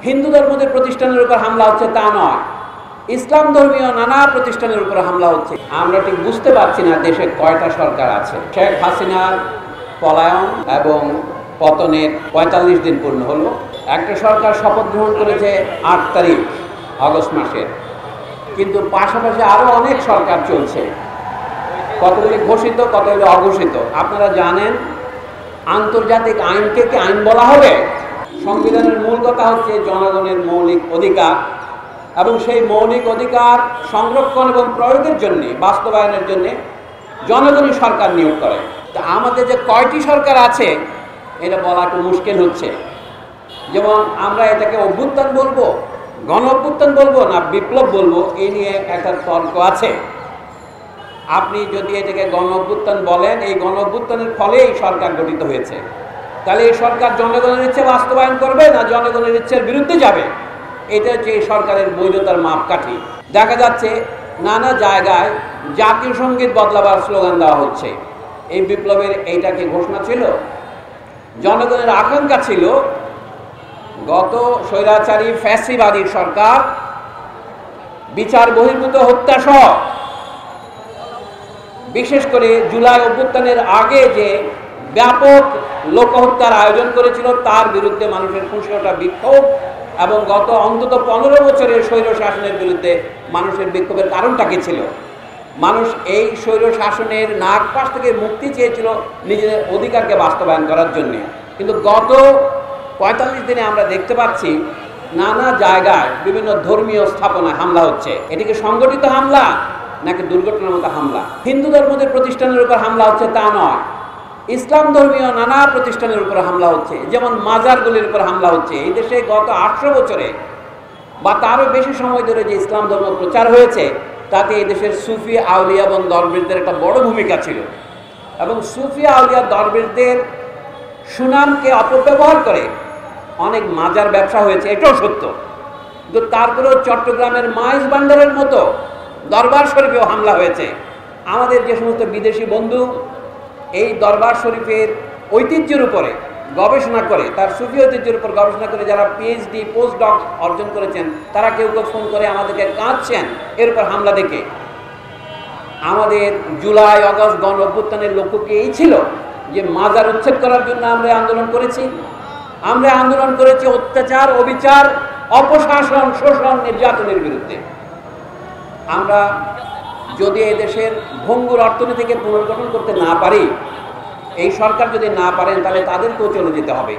হিন্দু ধর্মদের প্রতিষ্ঠানের উপর হামলা হচ্ছে তা নয়, ইসলাম ধর্মীয় নানা প্রতিষ্ঠানের উপর হামলা হচ্ছে। আমরা ঠিক বুঝতে পারছি না দেশে কয়টা সরকার আছে। শেখ হাসিনার পলায়ন এবং পতনের ৪৫ দিন পূর্ণ হলো। একটা সরকার শপথ গ্রহণ করেছে ৮ তারিখ আগস্ট মাসের, কিন্তু পাশাপাশি আরো অনেক সরকার চলছে, কতগুলি ঘোষিত কতগুলি অঘোষিত। আপনারা জানেন আন্তর্জাতিক আইনকে কি আইন বলা হবে? সংবিধানের মূল কথা হচ্ছে জনগণের মৌলিক অধিকার, এবং সেই মৌলিক অধিকার সংরক্ষণ এবং প্রয়োগের জন্য, বাস্তবায়নের জন্য জনগণই সরকার নিয়োগ করে। তা আমাদের যে কয়টি সরকার আছে এটা বলা একটু মুশকিল হচ্ছে। যেমন আমরা এটাকে অভ্যুত্থান বলবো, গণ অভ্যুত্থান বলবো না বিপ্লব বলবো, এই নিয়ে একটা তর্ক আছে। আপনি যদি এটাকে গণ অভ্যুত্থান বলেন, এই গণ অভ্যুত্থানের ফলেই সরকার গঠিত হয়েছে, তাহলে এই সরকার জনগণের ইচ্ছে বাস্তবায়ন করবে না জনগণের ইচ্ছার বিরুদ্ধে যাবে? এটা হচ্ছে এই সরকারের বৈধতার মাপকাঠি। দেখা যাচ্ছে নানা জায়গায় জাতীয় সঙ্গীত বদলাবার স্লোগান দেওয়া হচ্ছে। এই বিপ্লবের এইটাকে ঘোষণা ছিল, জনগণের আকাঙ্ক্ষা ছিল গত স্বৈরাচারী ফ্যাসিবাদী সরকার বিচার বহির্ভূত হত্যা সহ বিশেষ করে জুলাই অভ্যুত্থানের আগে যে ব্যাপক লোকহত্যার আয়োজন করেছিল তার বিরুদ্ধে মানুষের ফুঁসোটা বিক্ষোভ, এবং গত অন্তত 15 বছরের স্বৈর শাসনের বিরুদ্ধে মানুষের বিক্ষোভের কারণটা কি ছিল? মানুষ এই স্বৈর শাসনের নাগপাশ থেকে মুক্তি চেয়েছিল নিজেদের অধিকারকে বাস্তবায়ন করার জন্য। কিন্তু গত ৪৫ দিনে আমরা দেখতে পাচ্ছি নানা জায়গায় বিভিন্ন ধর্মীয় স্থাপনায় হামলা হচ্ছে। এটিকে সংগঠিত হামলা নাকি দুর্ঘটনার মতো হামলা? হিন্দু ধর্মদের প্রতিষ্ঠানের উপর হামলা হচ্ছে তা নয়, ইসলাম ধর্মীয় নানা প্রতিষ্ঠানের উপর হামলা হচ্ছে। যেমন মাজারগুলির উপর হামলা হচ্ছে। এই দেশে গত ৮০০ বছরে বা তারও বেশি সময় ধরে যে ইসলাম ধর্ম প্রচার হয়েছে, তাতে এই দেশের সুফি আউলিয়া এবং দরবেশদের একটা বড় ভূমিকা ছিল, এবং সুফি আউলিয়া দরবেশদের সুনামকে অপব্যবহার করে অনেক মাজার ব্যবসা হয়েছে, এটাও সত্য। কিন্তু তারপরেও চট্টগ্রামের মাইজ ভান্ডারের মতো দরবার শরীফেও হামলা হয়েছে। আমাদের যে সমস্ত বিদেশি বন্ধু এই দরবার শরীফের ঐতিহ্যের উপরে গবেষণা করে, তার সুফি ঐতিহ্যের উপর গবেষণা করে যারা পিএইচডি পোস্ট ডক অর্জন করেছেন, তারা কেউ কেউ ফোন করে আমাদেরকে কাঁদছেন এর উপর হামলা দেখে। আমাদের জুলাই আগস্ট গণ অভ্যুত্থানের লক্ষ্য কি এই ছিল যে মাজার উচ্ছেদ করার জন্য আমরা আন্দোলন করেছি? আমরা আন্দোলন করেছি অত্যাচার, অবিচার, অপশাসন, শোষণ, নির্যাতনের বিরুদ্ধে। আমরা যদি এই দেশের ভঙ্গুর অর্থনীতিকে পুনর্গঠন করতে না পারি, এই সরকার যদি না পারেন, তাহলে তাদেরকেও চলে যেতে হবে।